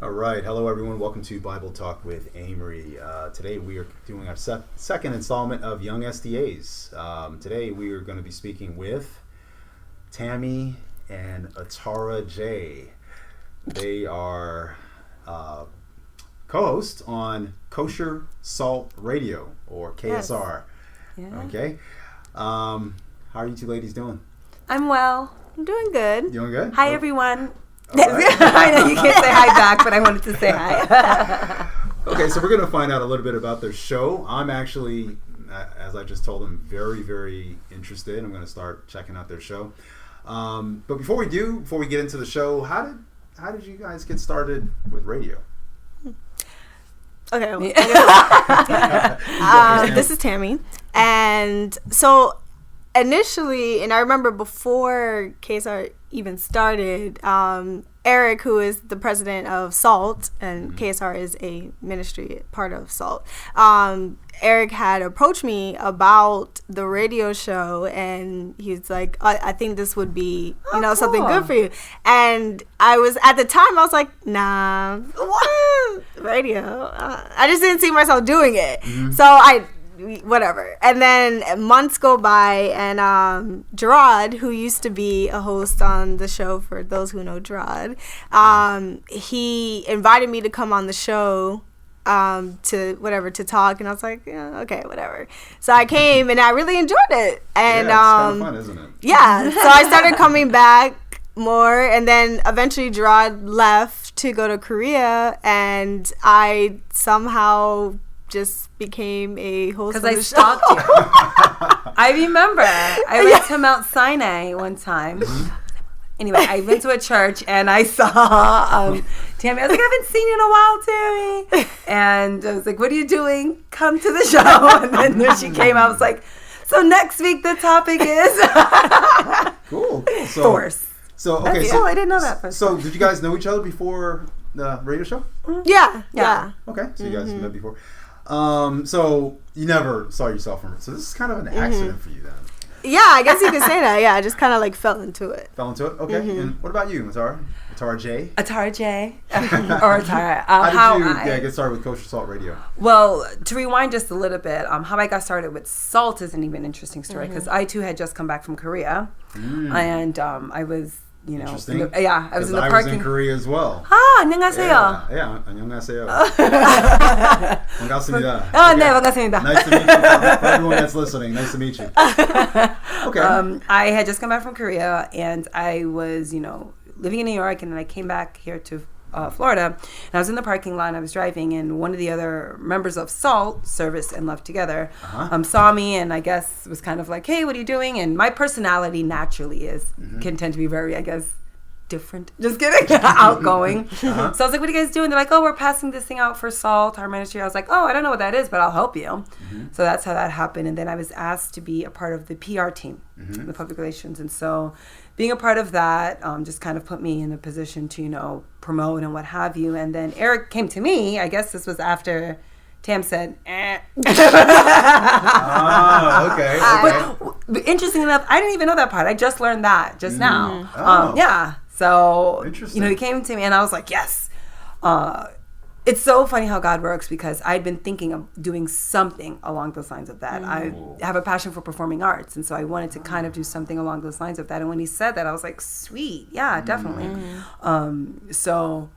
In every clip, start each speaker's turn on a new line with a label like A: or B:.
A: All right. Hello, everyone. Welcome to Bible Talk with Amory. Today we are doing our second installment of Young SDAs. Today we are going to be speaking with Tammy and Atarah J. They are co-hosts on Kosher Salt Radio, or KSR.
B: Yes. Yeah.
A: Okay. How are you two ladies doing?
B: I'm well. I'm doing good.
A: Doing good?
B: Hi, everyone.
A: Right.
B: I know you can't say hi back, but I wanted to say hi.
A: Okay, so we're going to find out a little bit about their show. I'm actually, as I just told them, very, very interested. I'm going to start checking out their show. But before we get into the show, how did you guys get started with radio?
C: Okay. This is Tammy. And so initially, and I remember before KSR even started, Eric, who is the president of SALT, and KSR is a ministry part of SALT, Eric had approached me about the radio show, and he's like, I think this would be, something good for you. And I was, at the time, I was like, nah, what? Radio? I just didn't see myself doing it. Mm-hmm. So whatever. And then months go by, and Gerard, who used to be a host on the show, for those who know Gerard, he invited me to come on the show to talk, and I was like, yeah, okay, whatever. So I came, and I really enjoyed it. And
A: it's kind of fun, isn't it?
C: Yeah. So I started coming back more, and then eventually Gerard left to go to Korea, and I somehow just became a host of the show.
B: Because I stalked you. I remember. I went to Mount Sinai one time. Anyway, I went to a church and I saw Tammy. I was like, I haven't seen you in a while, Tammy. And I was like, what are you doing? Come to the show. And then when she came, I was like, so next week the topic is
A: Cool.
B: Force.
A: So okay.
B: I didn't know that first.
A: So did you guys know each other before the radio show?
C: Yeah.
A: Okay. So you guys met before. So you never saw yourself from it. So this is kind of an accident for you then.
C: Yeah, I guess you could say that. Yeah, I just kind of like fell into it.
A: Okay. And what about you, Atarah? Atarah J?
B: Atarah J. Or Atarah.
A: How did you get started with Kosher Salt Radio?
B: Well, to rewind just a little bit, how I got started with Salt is an even interesting story, because I too had just come back from Korea, and I was,
A: Interesting.
B: I was in the parking.
A: I was in Korea as well.
B: 안녕하세요.
A: Yeah, 안녕하세요. 반갑습니다.
B: 네, 반갑습니다.
A: Nice to meet you. For everyone that's listening, nice to meet you. Okay.
B: I had just come back from Korea, and I was, living in New York, and then I came back here to Florida, and I was in the parking lot, and I was driving, and one of the other members of SALT, Service and Love Together, saw me, and I guess was kind of like, hey, what are you doing? And my personality naturally can tend to be very, I guess, different. Just kidding. Outgoing. So I was like, what are you guys doing? They're like, oh, we're passing this thing out for SALT, our ministry. I was like, oh, I don't know what that is, but I'll help you. So that's how that happened. And then I was asked to be a part of the PR team, the public relations. And so being a part of that just kind of put me in a position to, promote and what have you. And then Eric came to me. I guess this was after Tam said,
A: okay.
B: But interesting enough, I didn't even know that part. I just learned that just now. Yeah. So, he came to me, and I was like, yes. It's so funny how God works, because I'd been thinking of doing something along those lines of that. I have a passion for performing arts, and so I wanted to kind of do something along those lines of that. And when he said that, I was like, sweet. Yeah, definitely. So,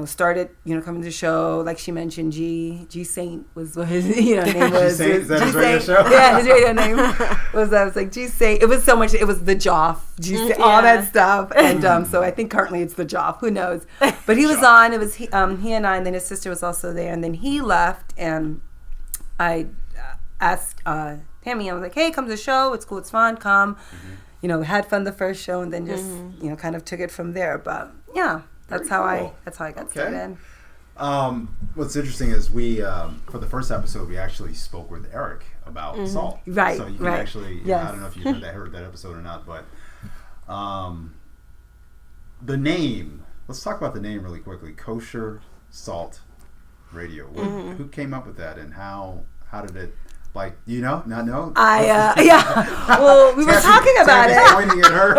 B: started, coming to the show. Like she mentioned, G Saint was what his name was.
A: G Saint, is that his radio show?
B: Yeah, his radio name was that. I was like, G Saint. It was so much. It was the Joff, G Saint, all that stuff. And so I think currently it's the Joff. Who knows? But he was on. It was he and I, and then his sister was also there. And then he left, and I asked Tammy. I was like, hey, come to the show. It's cool. It's fun. Come. Had fun the first show, and then just kind of took it from there. But yeah. That's how I got started.
A: What's interesting is we for the first episode we actually spoke with Eric about salt.
B: Right.
A: So you can actually I don't know if you heard that episode or not, but the name. Let's talk about the name really quickly. Kosher Salt Radio. Who came up with that, and how did it Like, you know? Not know?
B: Yeah. Well, we were talking about it.
A: Pointing at her.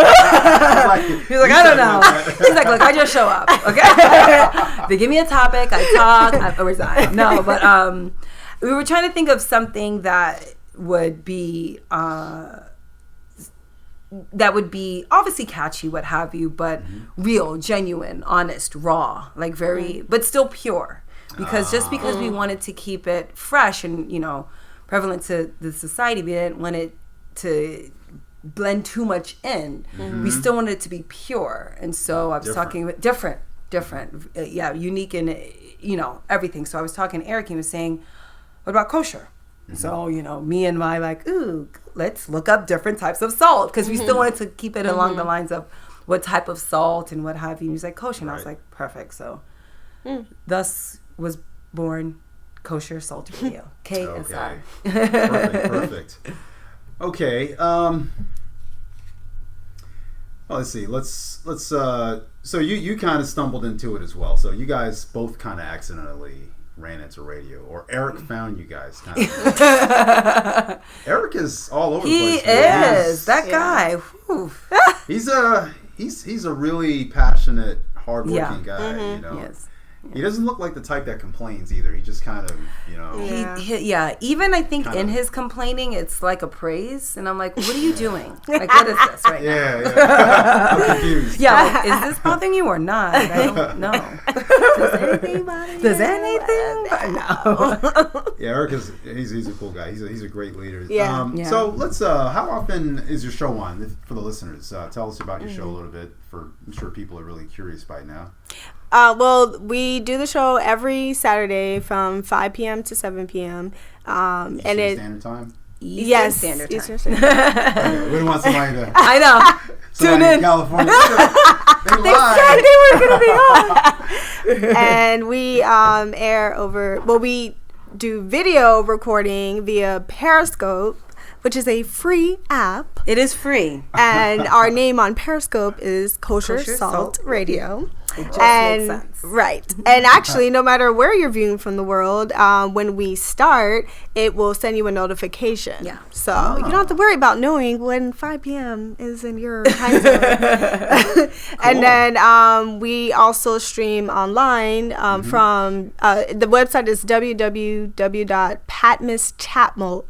B: He's like, I don't know. She's like, look, I just show up. Okay. They give me a topic, I talk, I resign. No, but we were trying to think of something that would be obviously catchy, what have you, but real, genuine, honest, raw, like very, but still pure. Because just because we wanted to keep it fresh and, you know, prevalent to the society, we didn't want it to blend too much in. We still wanted it to be pure. And so I was talking with different, unique and, you know, everything. So I was talking to Eric, and he was saying, what about kosher? So, you know, me and my let's look up different types of salt, because we still wanted to keep it along the lines of what type of salt and what have you. And he was like, kosher. And I was like, perfect. So thus was born Kosher Salt Radio. KSR.
A: Okay. Perfect. Okay. Well, let's see. Let's so you kind of stumbled into it as well. So you guys both kind of accidentally ran into radio, or Eric found you guys kind of. Eric is all over the place.
B: He is. That guy.
A: He's a really passionate, hardworking guy, you know.
B: Yes.
A: He doesn't look like the type that complains either. He just kind of, you know.
B: Even I think in his complaining, it's like a praise. And I'm like, what are you doing? Like, what is this right now?
A: Yeah. I'm confused.
B: Yeah, is this bothering you or not? I don't know. Does anything bother No.
A: Yeah, Eric he's a cool guy. He's a great leader.
C: Yeah.
A: So let's, how often is your show on for the listeners? Tell us about your show a little bit. I'm sure people are really curious by now.
C: Well, we do the show every Saturday from 5 p.m. to 7 p.m.
A: Eastern Standard Time?
C: Eastern Standard Time.
A: Okay, we don't want somebody to...
B: I know. Tune in.
A: California.
C: They said they were going to be on. And we air over... Well, we do video recording via Periscope, which is a free app.
B: It is free.
C: And our name on Periscope is Kosher Salt Radio.
B: It just makes sense.
C: Right. And actually, no matter where you're viewing from the world, when we start, it will send you a notification.
B: Yeah.
C: So you don't have to worry about knowing when 5 p.m. is in your time zone. Cool. And then we also stream online from the website is patmoschapel.org.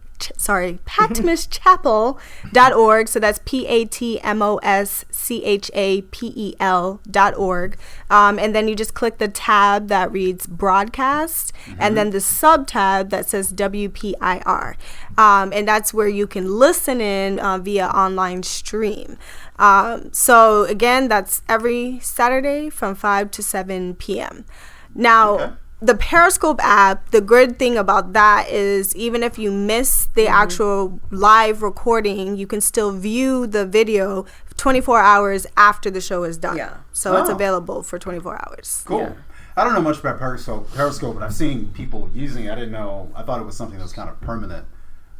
C: So that's patmoschapel.org. And then you just click the tab that reads broadcast, and then the sub tab that says WPIR. And that's where you can listen in via online stream. So again, that's every Saturday from 5 to 7 p.m. Now, the Periscope app, the good thing about that is even if you miss the actual live recording, you can still view the video 24 hours after the show is done. Yeah. So it's available for 24 hours.
A: Cool.
C: Yeah.
A: I don't know much about Periscope, but I've seen people using it. I didn't know. I thought it was something that was kind of permanent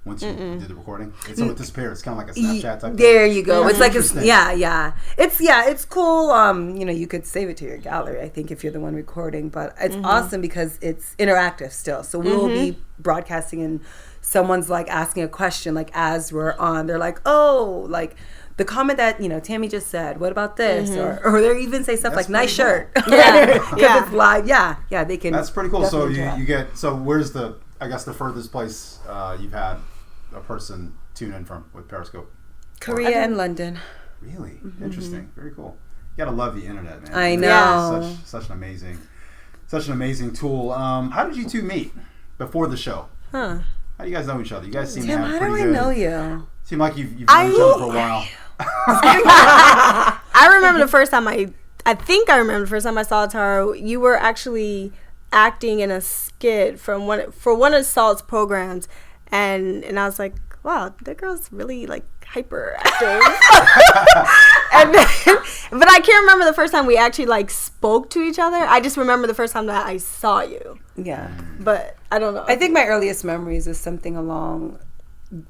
A: once you did the recording. So it disappears. It's kind of like a Snapchat type
B: There
A: thing.
B: you go. It's like it's cool. You could save it to your gallery, I think, if you're the one recording, but it's awesome because it's interactive still. So we'll be broadcasting and someone's like asking a question, like as we're on, they're like, oh, like the comment that, Tammy just said, what about this? Or they even say stuff like, nice shirt. Because it's live. Yeah, they can.
A: That's pretty cool. So you get, where's the furthest place you've had a person tune in from with Periscope?
B: Korea and London.
A: Really? Interesting. Very cool. You gotta love the internet, man.
B: I know.
A: Such an amazing tool. How did you two meet before the show?
B: Huh.
A: How do you guys know each other? You guys seem
B: Tim,
A: to have
B: how
A: pretty
B: do I
A: good...
B: know you?
A: Seem like you've known each other for a while.
C: I remember the first time I remember the first time I saw Atarah, you were actually acting in a skit for one of Salt's programs, and I was like, wow, that girl's really like hyperactive. But I can't remember the first time we actually like spoke to each other. I just remember the first time that I saw you.
B: Yeah.
C: But I don't know.
B: I think my earliest memories is something along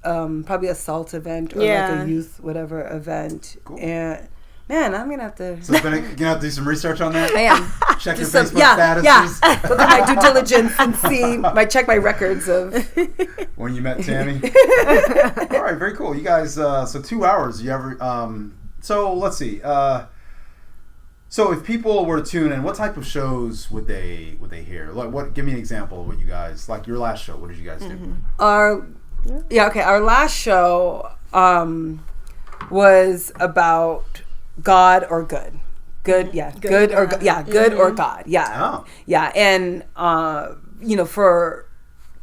B: probably a Salt event or like a youth whatever event. Cool. And man, I'm gonna have to.
A: So you're gonna have to do some research on that.
B: I am.
A: Check your
B: Just some-
A: Facebook
B: yeah,
A: statuses.
B: yeah. Look at my due diligence and see, check my records of.
A: When you met Tammy. All right, very cool. You guys, so 2 hours. You ever? So let's see. So if people were to tune in, what type of shows would they hear? Like, what? Give me an example of what you guys like. Your last show. What did you guys do?
B: Our last show was about God or good. Good or God. Yeah.
A: Oh.
B: Yeah, and for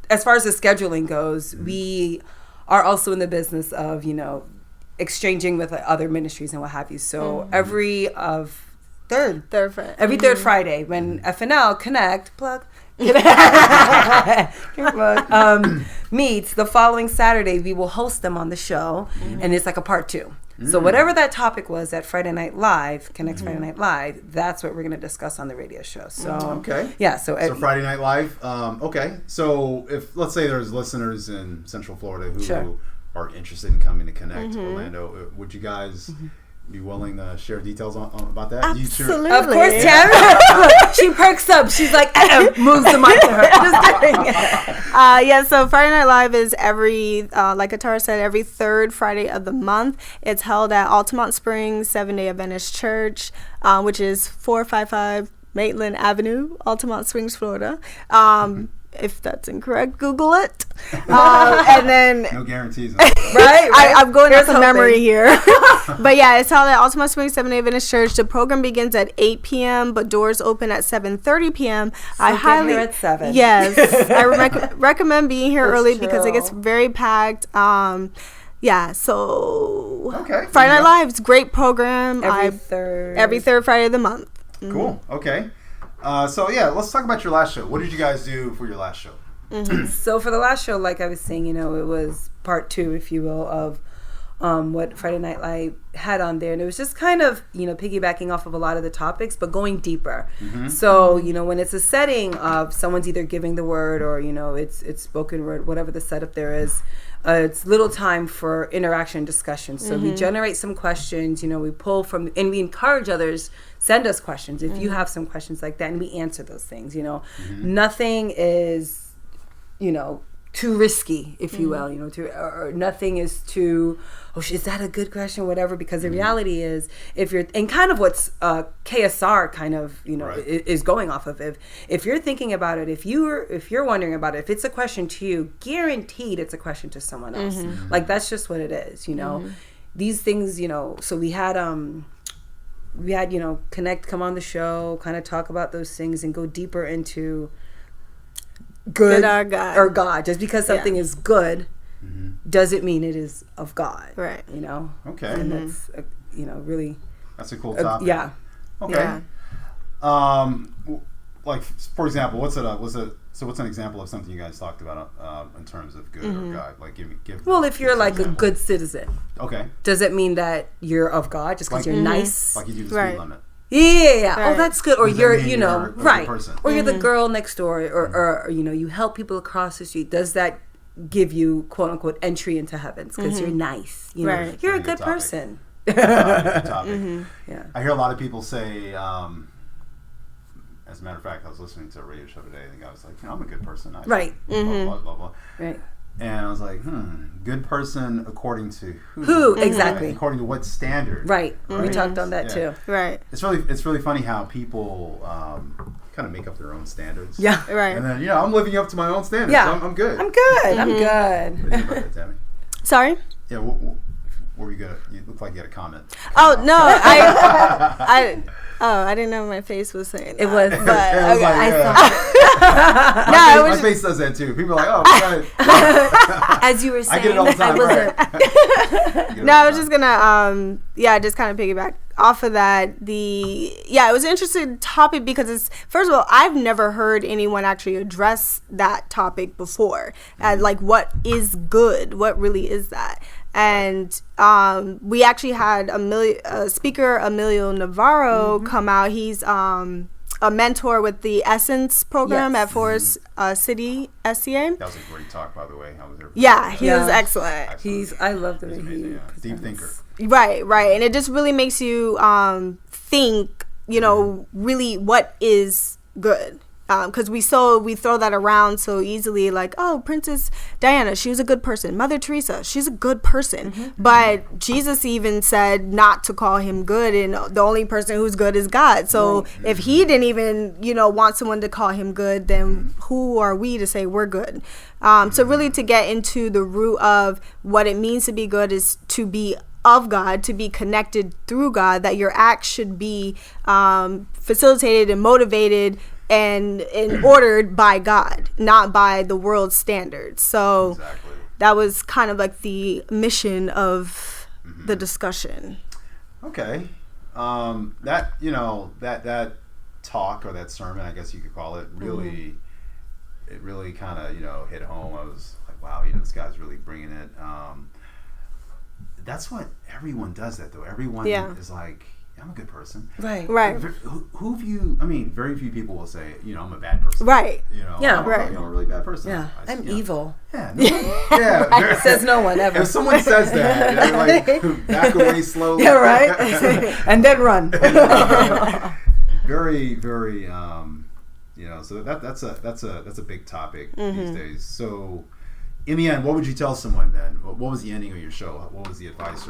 B: as far as the scheduling goes, we are also in the business of, exchanging with other ministries and what have you. So every third Friday when FNL Connect meets, the following Saturday we will host them on the show, and it's like a part 2. So whatever that topic was at Friday Night Live, Connect's Friday Night Live, that's what we're going to discuss on the radio show. So
A: okay,
B: yeah.
A: So Friday Night Live. Okay, so if let's say there's listeners in Central Florida who are interested in coming to Connect Orlando, would you guys be willing to share details on about that?
C: Absolutely.
B: Of course, Tammy. She perks up. She's like, moves the mic to her. Just kidding.
C: So Friday Night Live is every, like Atarah said, every third Friday of the month. It's held at Altamont Springs Seventh-day Adventist Church, which is 455 Maitland Avenue, Altamont Springs, Florida. If that's incorrect, Google it. And then
A: no guarantees.
C: right? I'm going off of memory here. But yeah, it's held at Altamont Springs Seventh-day Adventist Church. The program begins at 8 p.m., but doors open at 7:30 p.m.
B: So I highly at 7.
C: Yes, I recommend being here early because it gets very packed. Yeah, so
A: okay,
C: Friday Night Live's great program.
B: Every
C: third Friday of the month.
A: Cool. Okay. So yeah, let's talk about your last show. What did you guys do for your last show?
B: So for the last show, like I was saying, it was part 2, if you will, of what Friday Night Live had on there. And it was just kind of, piggybacking off of a lot of the topics, but going deeper. So, when it's a setting of someone's either giving the word or, it's spoken word, whatever the setup there is, it's little time for interaction discussion. So we generate some questions, we pull from, and we encourage others, send us questions if you have some questions like that, and we answer those things. Nothing is, too risky, if you will, or nothing is too, is that a good question, whatever, because the reality is, if you're, and kind of what's KSR kind of, is going off of, if you're thinking about it, if you're wondering about it, if it's a question to you, guaranteed it's a question to someone else. Like, that's just what it is, these things, so we had Connect come on the show, kind of talk about those things and go deeper into good or God. Just because something is good doesn't mean it is of God,
C: right?
A: Okay.
B: And that's really,
A: that's a cool topic.
B: Yeah.
A: Okay. Yeah. Like, for example, what's an example of something you guys talked about in terms of good or God? Like, give. Well,
B: if you're like a good citizen,
A: okay,
B: does it mean that you're of God just because you're nice?
A: Like you do the speed limit.
B: Yeah.
C: Right.
B: Oh, that's good. Or you're,
A: right.
B: Or you're the girl next door, or you help people across the street. Does that give you, quote unquote, entry into heavens because you're nice?
C: Right.
B: You're a good person.
A: Good topic.
B: Yeah.
A: I hear a lot of people say. As a matter of fact, I was listening to a radio show today, and the guy was like, I'm a good person.
B: Right.
A: Blah, blah, blah, blah.
B: Right.
A: And I was like, good person according to who?
B: Who, exactly.
A: According to what standard?
B: Right. We talked on that too.
C: Right.
A: It's really funny how people kind of make up their own standards.
B: Yeah.
C: Right.
A: And then, I'm living up to my own standards.
B: Yeah.
A: So I'm good.
B: I'm good.
A: What do you think about that, Tammy?
C: Sorry?
A: Yeah, what were you good? You look like you had a comment.
C: Oh, no. I didn't know my face was saying that.
B: It was,
C: but
A: yeah,
C: okay.
A: I saw it. My face does that too. People are like, oh, God.
B: As you were saying,
A: I get it all the time.
C: No, I was just gonna, just kind of piggyback off of that. It was an interesting topic because it's, first of all, I've never heard anyone actually address that topic before. Like, what is good? What really is that? And we actually had speaker Emilio Navarro come out. He's a mentor with the Essence program at Forest City SDA.
A: That was a great talk, by the way. I was there.
C: Yeah, he was excellent.
B: I love the way
A: he
B: he
A: deep thinker.
C: Right, and it just really makes you think really what is good. Because we throw that around so easily, like, oh, Princess Diana, she was a good person. Mother Teresa, she's a good person. But Jesus even said not to call him good, and the only person who's good is God. So if he didn't even, want someone to call him good, then who are we to say we're good? So really to get into the root of what it means to be good is to be of God, to be connected through God, that your acts should be facilitated and motivated and ordered by God, not by the world's standards. So that was kind of like the mission of the discussion.
A: Okay. That talk or that sermon, I guess you could call it, really, it really kind of, hit home. I was like, wow, this guy's really bringing it. That's what everyone does that though. Everyone is like, I'm a good person.
B: Right.
A: Very few people will say, I'm a bad person.
C: Right.
A: I'm a really bad person.
B: Yeah. I'm evil.
A: Yeah. Yeah.
B: Says no one ever.
A: If someone says that, like, back away slowly.
B: Yeah, right? And then run.
A: Very, very, so that's a big topic these days. So in the end, what would you tell someone then? What was the ending of your show? What was the advice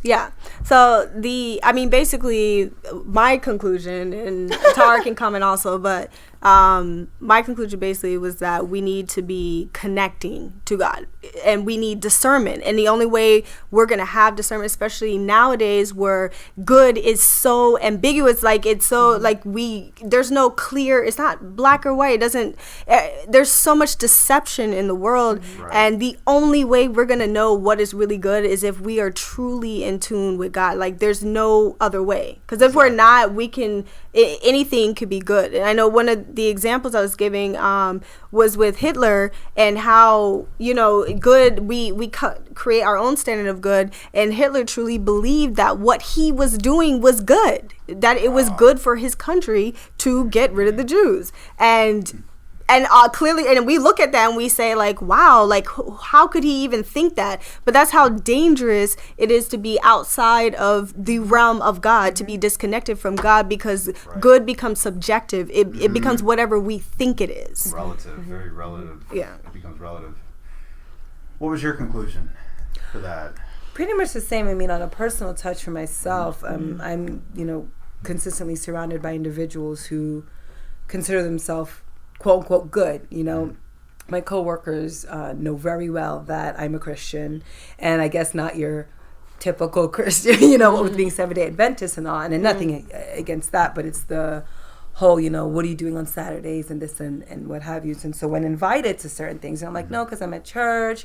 C: Yeah. So basically my conclusion, and Atarah can comment also, but my conclusion basically was that we need to be connecting to God, and we need discernment. And the only way we're going to have discernment, especially nowadays where good is so ambiguous, like it's so there's no clear, it's not black or white. It doesn't, there's so much deception in the world. Right. And the only way we're going to know what is really good is if we are truly in tune with God. Like there's no other way. Because if we're not, anything could be good. And I know one of the examples I was giving was with Hitler, and how good we create our own standard of good, and Hitler truly believed that what he was doing was good, that it was good for his country to get rid of the Jews. And clearly, and we look at that and we say, like, wow, like, how could he even think that? But that's how dangerous it is to be outside of the realm of God, to be disconnected from God, because good becomes subjective. It becomes whatever we think it is.
A: Relative, very relative.
C: Yeah.
A: It becomes relative. What was your conclusion for that?
B: Pretty much the same. I mean, on a personal touch for myself, I'm consistently surrounded by individuals who consider themselves quote unquote good. My coworkers know very well that I'm a Christian, and I guess not your typical Christian, with being Seventh-day Adventist and all, and nothing against that, but it's the whole, what are you doing on Saturdays and this and what have you. And so when invited to certain things, I'm like, no, because I'm at church.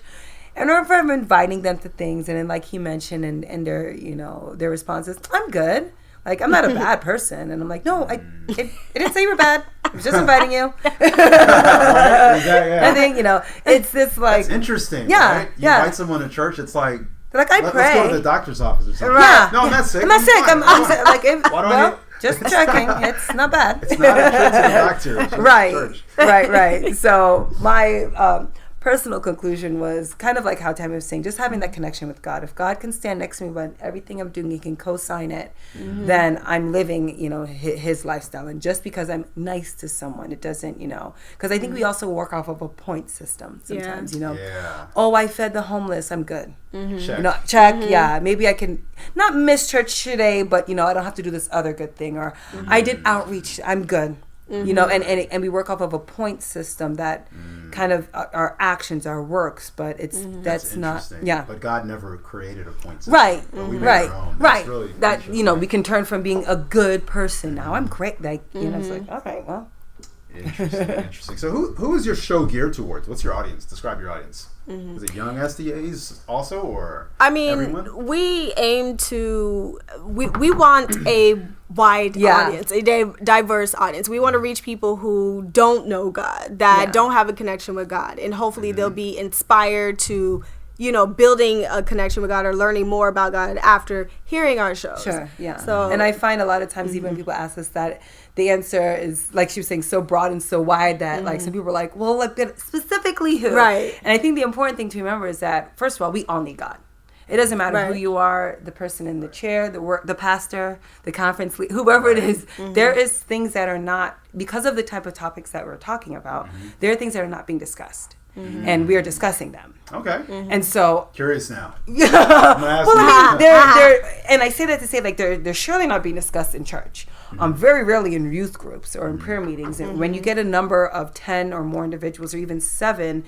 B: And if I'm inviting them to things, and then like he mentioned, and their response is, I'm good. Like, I'm not a bad person. And I'm like, no, I didn't say you were bad. I was just inviting you. I think, it's this like...
A: That's interesting,
B: yeah,
A: right? You invite someone to church, it's like...
B: They're like, I pray.
A: Let's go to the doctor's office or something.
B: Right.
A: No, I'm not sick.
B: I'm not sick. I'm sick. Like,
A: Why don't
B: just checking. It's not bad.
A: It's not a trip to the doctor. It's just church.
B: Right. So my personal conclusion was kind of like how Tammy was saying, just having that connection with God. If God can stand next to me when everything I'm doing, he can co-sign it, then I'm living, his lifestyle. And just because I'm nice to someone, it doesn't, because I think we also work off of a point system sometimes, Oh, I fed the homeless, I'm good.
A: Check.
B: Check. Yeah, maybe I can not miss church today, but I don't have to do this other good thing, or I did outreach, I'm good. And we work off of a point system that kind of our actions, our works, but that's not,
A: But God never created a point system.
B: Right,
A: But we made our own. That's really
B: that we can turn from being a good person. Now I'm great. Like it's like, okay, well.
A: Interesting. So who is your show geared towards? What's your audience? Describe your audience. Is it young SDAs also, or everyone?
C: We aim to we want a wide audience, a diverse audience. We want to reach people who don't know God, that don't have a connection with God, and hopefully they'll be inspired to building a connection with God or learning more about God after hearing our shows.
B: Sure, yeah.
C: So,
B: and I find a lot of times even when people ask us that, the answer is, like she was saying, so broad and so wide that like some people are like, well, like specifically who?
C: Right.
B: And I think the important thing to remember is that, first of all, we all need God. It doesn't matter who
C: Right.
B: you are, the person in the chair, the pastor, the conference leader, whoever it is. There is things that are not, because of the type of topics that we're talking about, there are things that are not being discussed. And we are discussing them.
A: Okay.
B: And so,
A: Curious now.
B: they're and I say that to say, like, they're surely not being discussed in church. Very rarely in youth groups or in prayer meetings. And when you get a number of 10 or more individuals, or even 7,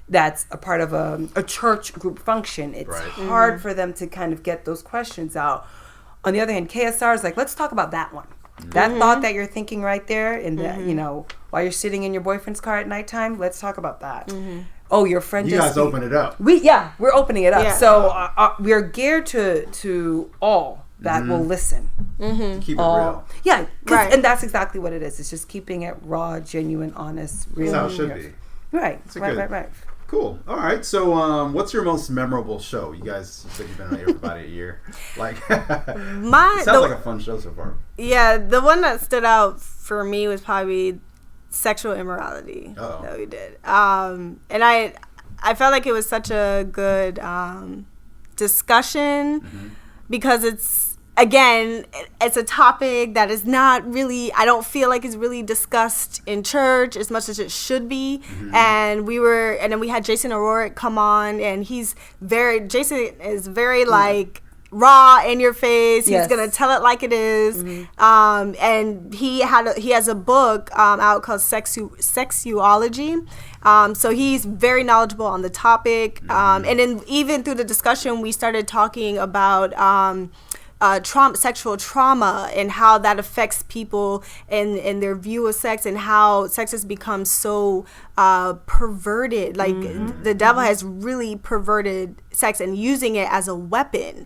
B: that's a part of a church group function, it's hard for them to kind of get those questions out. On the other hand, KSR is like, let's talk about that one. That thought that you're thinking right there, and that, you know, while you're sitting in your boyfriend's car at nighttime, let's talk about that. Oh, your friend
A: You
B: just...
A: guys open it up.
B: We're opening it up.
C: Yeah.
B: So we're geared to all that will listen.
A: Keep it real.
B: Yeah,
C: Right.
B: and that's exactly what it is. It's just keeping it raw, genuine, honest, real.
A: That's how it should be.
B: Right,
A: It's a
B: right,
A: good-
B: right, right.
A: Cool. All right. So, what's your most memorable show? You guys said you've been on here for about a year. Like, sounds like a fun show so far.
C: Yeah, the one that stood out for me was probably sexual immorality
A: Uh-oh.
C: that we did. And I felt like it was such a good discussion because it's a topic that is not really, I don't feel like is really discussed in church as much as it should be. And then we had Jason O'Rourke come on, and Jason is very like raw in your face.
B: Yes.
C: He's gonna tell it like it is. And he has a book out called Sexuology. So he's very knowledgeable on the topic. And then even through the discussion, we started talking about sexual trauma and how that affects people and their view of sex, and how sex has become so perverted. Like the devil has really perverted sex and using it as a weapon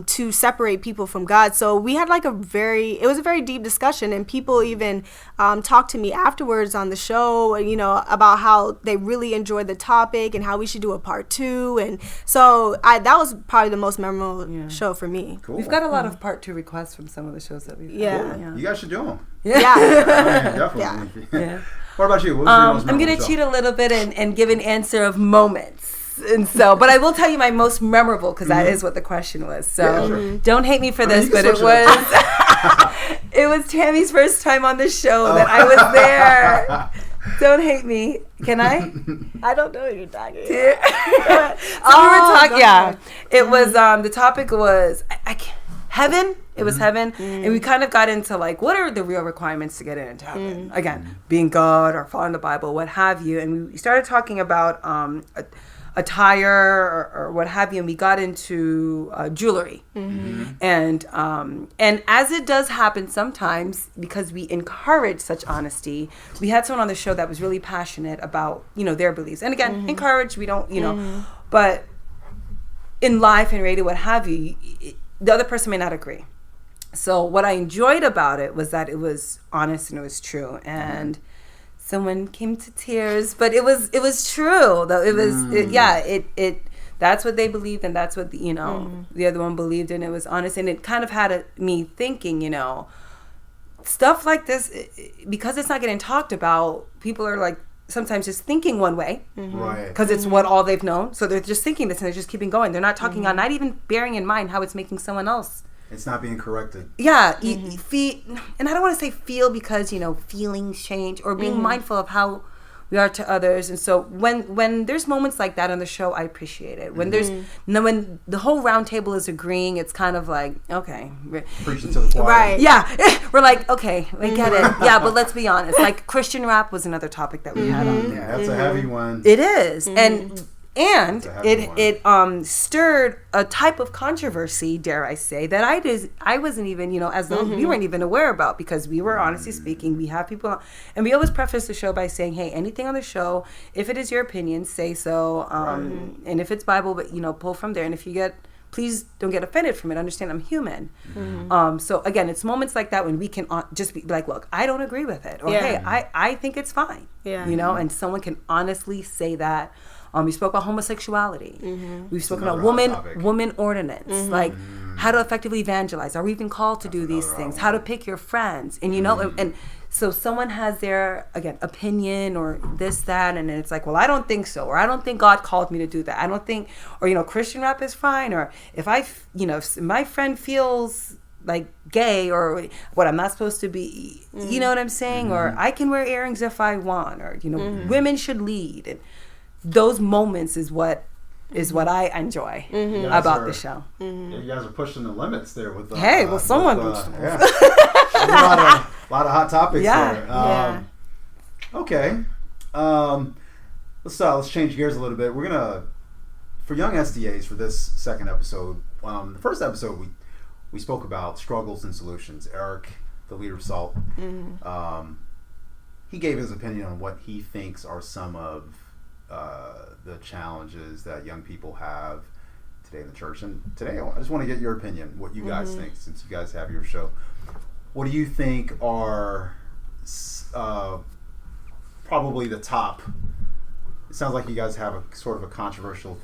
C: to separate people from God. So we had like it was a very deep discussion, and people even talked to me afterwards on the show, you know, about how they really enjoyed the topic and how we should do a part 2. And so that was probably the most memorable show for me.
A: Cool.
B: We've got a lot of part 2 requests from some of the shows that we've had.
C: Yeah.
A: Cool. You guys should do them.
C: Yeah.
A: Definitely.
B: Yeah.
A: What about you? What was your most
B: I'm going
A: memorable
B: to
A: show?
B: cheat a little bit and give an answer of moments. And so, but I will tell you my most memorable, because that is what the question was. So
A: Yeah, sure.
B: don't hate me for
A: I mean,
B: this,
A: you
B: but
A: can
B: it
A: switch
B: was it was Tammy's first time on the show that I was there. Don't hate me. Can I?
C: I don't know what you're talking about.
B: So we were talking. Yeah, it was. The topic was I can't, heaven. It was heaven, and we kind of got into like, what are the real requirements to get into heaven? Again, being God or following the Bible, what have you. And we started talking about attire or what have you, and we got into jewelry. And as it does happen sometimes, because we encourage such honesty, we had someone on the show that was really passionate about, you know, their beliefs. And again, encourage, we don't, you know, but in life and radio, what have you, the other person may not agree. So what I enjoyed about it was that it was honest and it was true. And someone came to tears, but it was true though. It was, it that's what they believed, and that's what the other one believed, and it was honest. And it kind of had me thinking, you know, stuff like this, because it's not getting talked about, people are like sometimes just thinking one way,
A: Right.
B: because it's what all they've known. So they're just thinking this and they're just keeping going. They're not talking on, not even bearing in mind how it's making someone else.
A: It's not being corrected.
B: Yeah, and I don't want to say feel, because, you know, feelings change, or being mindful of how we are to others. And so when there's moments like that on the show, I appreciate it. When when the whole round table is agreeing, it's kind of like, okay.
A: Preaching to the choir.
C: Right.
B: Yeah, we're like, okay, we get it. Yeah, but let's be honest. Like Christian rap was another topic that we had on there.
A: Yeah, that's a heavy one.
B: It is, and
A: heavy
B: it stirred a type of controversy, dare I say, that I wasn't even, you know, as though we weren't even aware about, because we were, honestly speaking, we have people on, and we always preface the show by saying, hey, anything on the show, if it is your opinion, say so, and if it's Bible, but, you know, pull from there, and if you get, please don't get offended from it. Understand, I'm human. So again, it's moments like that when we can just be like, look, I don't agree with it, or hey, I think it's fine.
C: Yeah.
B: You know, and someone can honestly say that. We spoke about homosexuality. We've spoken about
A: another hot topic.
B: woman ordinance. Like, how to effectively evangelize. Are we even called to do these things? How to pick your friends. And, and so someone has their, again, opinion or this, that, and it's like, well, I don't think so. Or I don't think God called me to do that. I don't think, or, Christian rap is fine. Or if if my friend feels like gay or what, I'm not supposed to be, you know what I'm saying? Or I can wear earrings if I want, or, women should lead. And those moments is what I enjoy about the show.
A: Yeah, you guys are pushing the limits there with
B: someone
A: a lot of hot topics there. Okay. Let's change gears a little bit. We're gonna, for young SDAs, for this second episode. The first episode we spoke about struggles and solutions. Eric, the leader of SALT, he gave his opinion on what he thinks are some of the challenges that young people have today in the church. And today I just want to get your opinion, what you guys think, since you guys have your show. What do you think are probably the top? It sounds like you guys have a sort of a controversially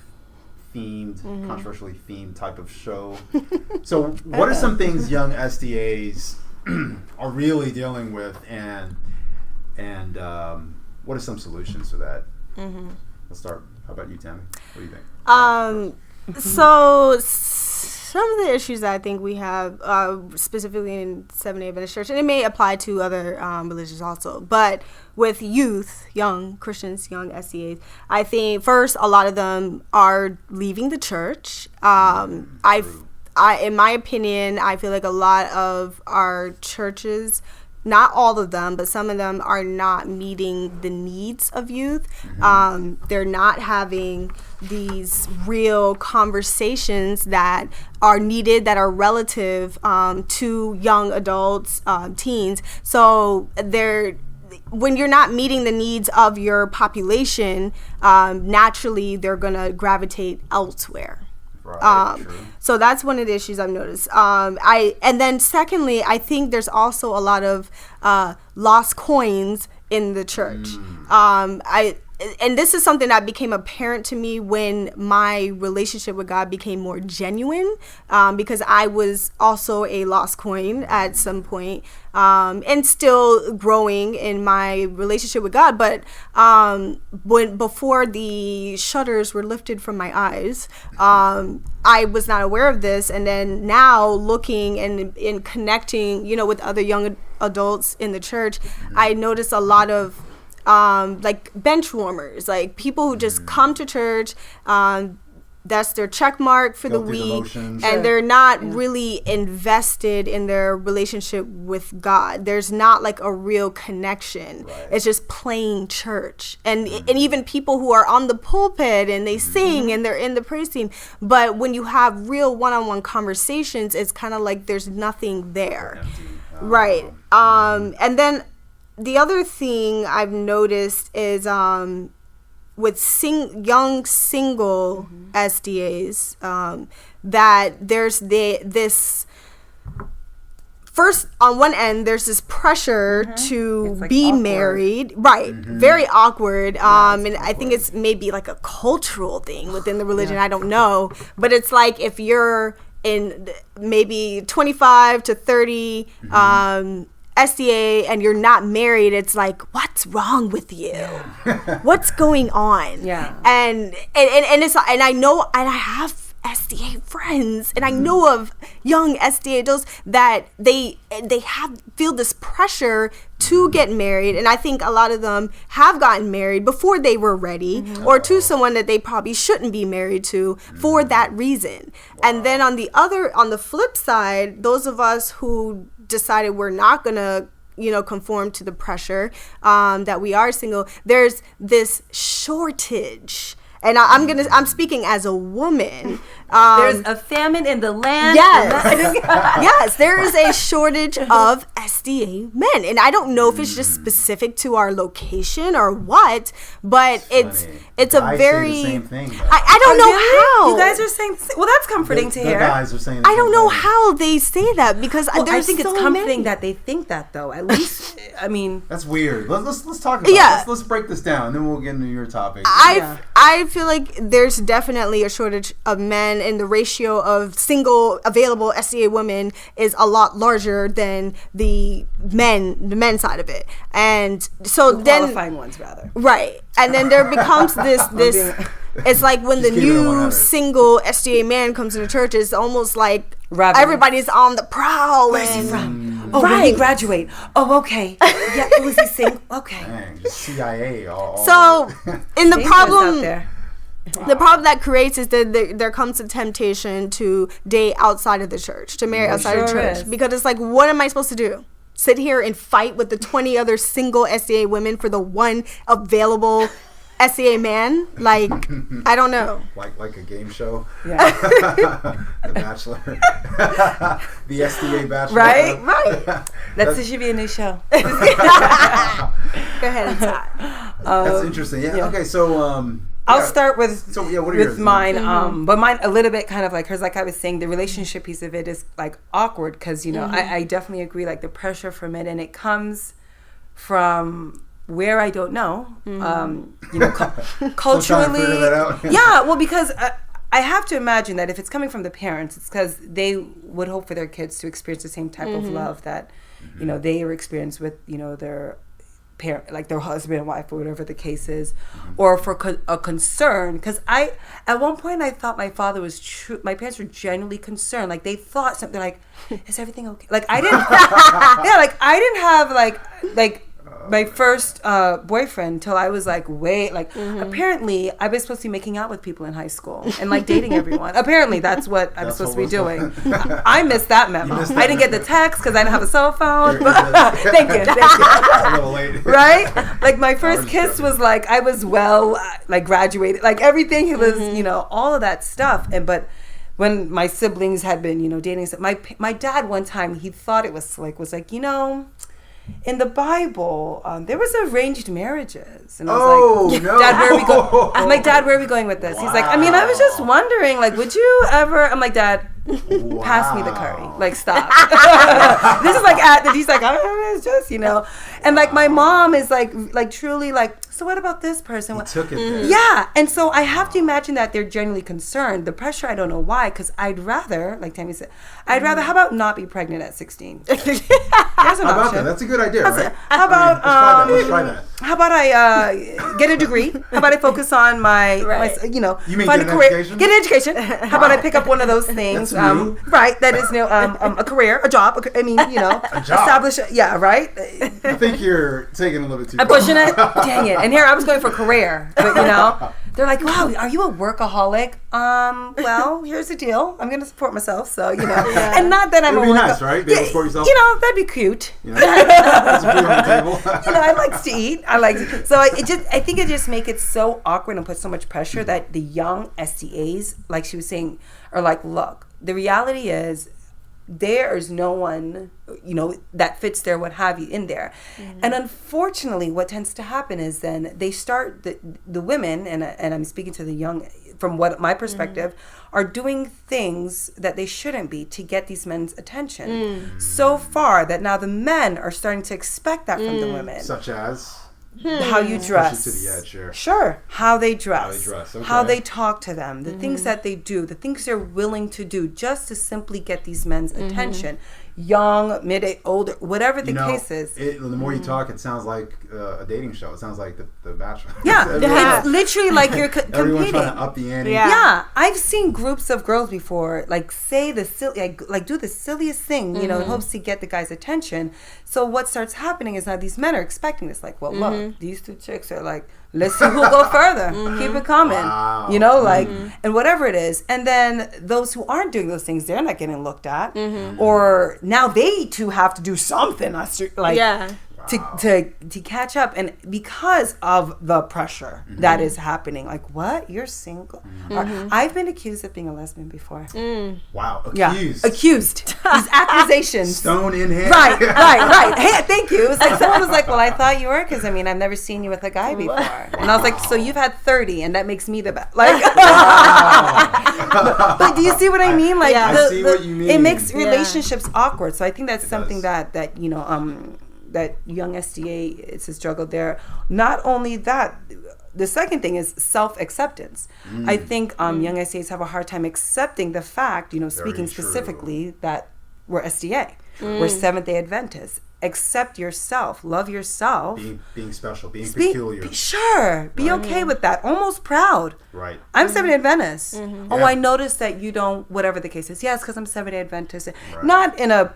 A: themed type of show. So what are some things young SDAs are really dealing with, and what are some solutions to that? Let's start. How about you, Tammy? What do you think?
C: So some of the issues that I think we have, specifically in 7A Adventist Church, and it may apply to other religions also, but with youth, young Christians, young SDAs, I think first a lot of them are leaving the church. In my opinion, I feel like a lot of our churches, not all of them, but some of them are not meeting the needs of youth. They're not having these real conversations that are needed, that are relative to young adults, teens. So when you're not meeting the needs of your population, naturally they're going to gravitate elsewhere.
A: Right,
C: so that's one of the issues I've noticed. And then secondly, I think there's also a lot of lost coins in the church. And this is something that became apparent to me when my relationship with God became more genuine, because I was also a lost coin at some point, and still growing in my relationship with God. But before the shutters were lifted from my eyes, I was not aware of this. And then now looking and connecting, with other young adults in the church, I noticed a lot of like bench warmers, like people who just come to church, that's their check mark for the week, and they're not really invested in their relationship with God. There's not like a real connection. It's just playing church. And even people who are on the pulpit and they sing and they're in the praise team, but when you have real one-on-one conversations, it's kind of like there's nothing there. Right. And then the other thing I've noticed is with young single SDAs, that there's this first, on one end, there's this pressure to be awkward. Married. Right. Very awkward. And I think it's maybe like a cultural thing within the religion. I don't know. But it's like if you're in maybe 25 to 30, SDA and you're not married, it's like, what's wrong with you? What's going on? And it's, and I know, and I have SDA friends, and I know of young SDA adults that they feel this pressure to get married, and I think a lot of them have gotten married before they were ready, or to someone that they probably shouldn't be married to for that reason. And then on the flip side, those of us who decided we're not gonna conform to the pressure, that we are single, there's this shortage. And I'm speaking as a woman.
B: There's a famine in the land.
C: Yes. Yes, there is a shortage of SDA men. And I don't know if it's just specific to our location or what, but it's a very...
A: Say the same thing,
C: I don't know how.
B: You guys are saying... Well, that's comforting to hear.
A: The guys are saying the
C: I don't
A: same
C: know
A: thing.
C: how they say that, because
B: I think it's comforting that they think that, though. At least I mean,
A: that's weird. Let's talk about this. Let's break this down, and then we'll get into your topic.
C: I feel like there's definitely a shortage of men, and the ratio of single available SDA women is a lot larger than the men's side of it. And so
B: the
C: then
B: qualifying ones rather.
C: Right. And then there becomes this it's like when the new single SDA man comes into church, it's almost like everybody's on the prowl.
B: Where's he from? Oh, when he graduate. Oh, okay. Yeah, was he single? Okay.
A: Dang, just CIA all
C: so, in the problem...
B: there.
C: The problem that creates is that there comes a temptation to date outside of the church, to marry outside of the church. Because it's like, what am I supposed to do? Sit here and fight with the 20 other single SDA women for the one available SDA man? Like, I don't know.
A: Like a game show?
B: Yeah.
A: The Bachelor. The SDA Bachelor.
B: Right. That should be a new show.
C: Go ahead and talk.
A: That's interesting. Yeah. Okay, so...
B: I'll start with
A: what are
B: mine, but mine a little bit kind of like hers. Like I was saying, the relationship piece of it is like awkward because I definitely agree. Like the pressure from it, and it comes from where I don't know. Culturally, yeah. Well, because I have to imagine that if it's coming from the parents, it's because they would hope for their kids to experience the same type of love that they were experienced with their parent, like their husband and wife or whatever the case is, or for a concern. Because at one point I thought my father was true. My parents were genuinely concerned. Like they thought something like, "Is everything okay?" Like I didn't. Like I didn't have like my first boyfriend till I was like apparently I was supposed to be making out with people in high school and like dating everyone. Apparently that's what I was supposed to be doing. I missed that memo. I didn't get the text because I didn't have a cell phone. Thank you.
A: A little late.
B: Right? Like my first kiss was like I was like graduated, like everything. It was all of that stuff. But when my siblings had been dating, my dad one time he thought it was like in the Bible, there was arranged marriages, and I was like,
A: no.
B: "Dad, where are we going?" I'm like, "Dad, where are we going with this?" He's like, "I mean, I was just wondering, like, would you ever?" I'm like, "Dad, pass me the curry, like, stop." This is like he's like, "It's just and like my mom is like truly like, "So what about this person?"
A: He took it there.
B: Yeah, and so I have to imagine that they're genuinely concerned. The pressure, I don't know why, because I'd rather, like Tammy said, how about not be pregnant at 16? There's an
A: option.
B: Option.
A: That? That's a good idea, right?
B: How about
A: let's try that.
B: How about I get a degree? How about I focus on my
A: You mean
B: find
A: get
B: a career,
A: education?
B: get an education? How about I pick up one of those things? Right, that is a career, a job. I mean,
A: a job.
B: Establish. Yeah, right.
A: I think you're taking a little bit too.
B: I'm pushing it. Dang it! And here I was going for career, but they're like, "Wow, are you a workaholic?" Well, here's the deal. I'm going to support myself, so and not that I'm
A: It'd
B: a
A: be nice, right? Be able to support yourself.
B: That'd be cute.
A: That's a food on the table.
B: I like to eat. So I think it just make it so awkward and put so much pressure that the young SDAs, like she was saying, are like, look, the reality is there is no one, that fits their what have you in there. And unfortunately, what tends to happen is then they start, the women, and I'm speaking to the young, from what my perspective, are doing things that they shouldn't be to get these men's attention. So far that now the men are starting to expect that from the women.
A: Such as?
B: How you dress.
A: Push it to the edge, sure.
B: Sure. How they dress.
A: Okay.
B: How they talk to them. The things that they do. The things they're willing to do just to simply get these men's attention. Young, mid, older, whatever the case is.
A: The more you talk, it sounds like a dating show. It sounds like the Bachelor.
B: Yeah. It's literally like you're competing.
A: Everyone's trying to up the ante.
B: Yeah. I've seen groups of girls before, like say the silly, like do the silliest thing, in hopes to get the guy's attention. So what starts happening is now these men are expecting this. Like, well, look, these two chicks are like, let's see who'll go further. Keep it coming. Wow. And whatever it is. And then those who aren't doing those things, they're not getting looked at. Or now they too have to do something. To catch up, and because of the pressure that is happening, like, what, you're single? I've been accused of being a lesbian before.
A: Wow, accused.
B: Yeah. Accused. These accusations.
A: Stone in hand.
B: Right. Hey, thank you. It was like someone was like, well, I thought you were, because I've never seen you with a guy before. And I was like, so you've had 30, and that makes me the best. Like, but do you see what I mean? Like,
A: I see what you mean.
B: It makes relationships awkward. So I think that's something that that young SDA, it's a struggle there. Not only that, the second thing is self-acceptance. I think young SDAs have a hard time accepting the fact, speaking specifically, that we're SDA. We're Seventh-day Adventists. Accept yourself. Love yourself.
A: Being special. Being peculiar.
B: Be okay with that. Almost proud.
A: Right.
B: I'm Seventh-day Adventist. Oh,
A: Yeah.
B: I noticed that you don't, whatever the case is. Yes, because I'm Seventh-day Adventist.
A: Right.
B: Not in a,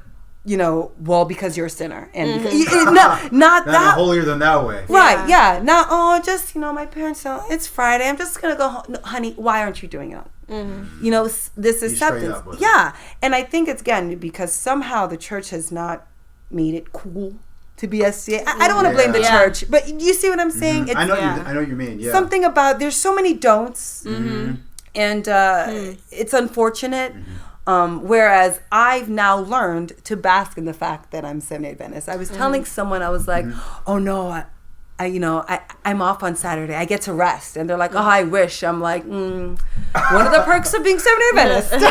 B: well, because you're a sinner. And not that.
A: holier than thou way.
B: Right, yeah. Not, just, my parents don't, it's Friday. I'm just going to go home. No, honey, why aren't you doing it? This acceptance.
A: Up with
B: Yeah. And I think it's, again, because somehow the church has not made it cool to be SDA. I don't want to blame the church, but you see what I'm saying? It's
A: I know what you mean. Yeah.
B: something about, there's so many don'ts, and it's unfortunate. Whereas I've now learned to bask in the fact that I'm Seventh-day Adventist. I was telling someone, I was like, oh no, I'm off on Saturday. I get to rest. And they're like, oh, I wish. I'm like, one of the perks of being Seventh-day Adventist.
A: Did you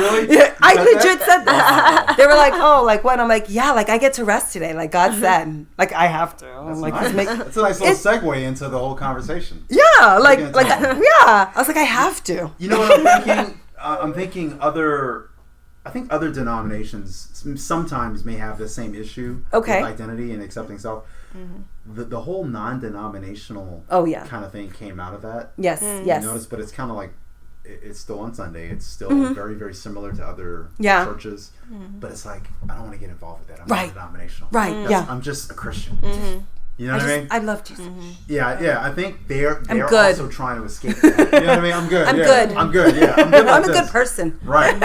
A: really?
B: Yeah, I legit said that. They were like, oh, like what? I'm like, yeah, like I get to rest today. Like God said, like I have to. I'm like,
A: Nice. That's a nice little segue into the whole conversation.
B: yeah, like yeah. I was like, I have to.
A: You know what I'm thinking? I'm thinking I think other denominations sometimes may have the same issue with identity and accepting self. The whole non-denominational kind of thing came out of that.
B: Yes, yes.
A: You notice, but it's kind of like it's still on Sunday. It's still very, very similar to other churches. But it's like, I don't want to get involved with that. I'm non-denominational.
B: Right,
A: I'm just a Christian. You know what I mean?
B: I love Jesus.
A: Yeah. I think they're
B: good.
A: also trying to escape that. You know what I mean? I'm good.
B: I'm
A: yeah.
B: good.
A: I'm good. Yeah. I'm good.
B: I'm a good person.
A: Right.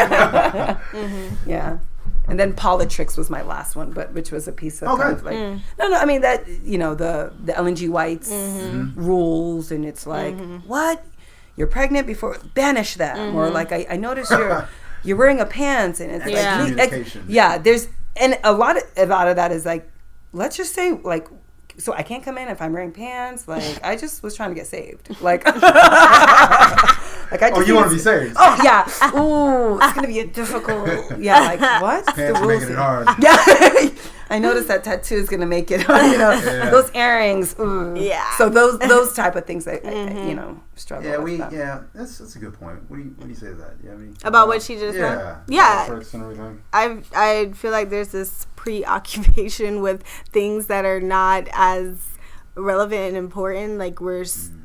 B: Yeah. And then politics was my last one, but which was a piece of kind of like no. I mean that the Ellen G. White's rules, and it's like what, you're pregnant before, banish them, or like I noticed you're wearing a pants, and it's like
A: communication.
B: there's and a lot of that is like, let's just say like, so I can't come in if I'm wearing pants. Like I just was trying to get saved. Like, like I just
A: you want to be saved?
B: Oh yeah. Ooh, it's gonna be a difficult. Yeah, like what?
A: Pants
B: the rules
A: making it hard.
B: Yeah. I noticed that tattoo is gonna make it. Those earrings. Ooh.
C: Yeah.
B: So those type of things that I struggle. with them.
A: That's a good point. What do you say to that?
C: About what she just said? Yeah.
A: Perks and everything.
C: I feel like there's this preoccupation with things that are not as relevant and important. Like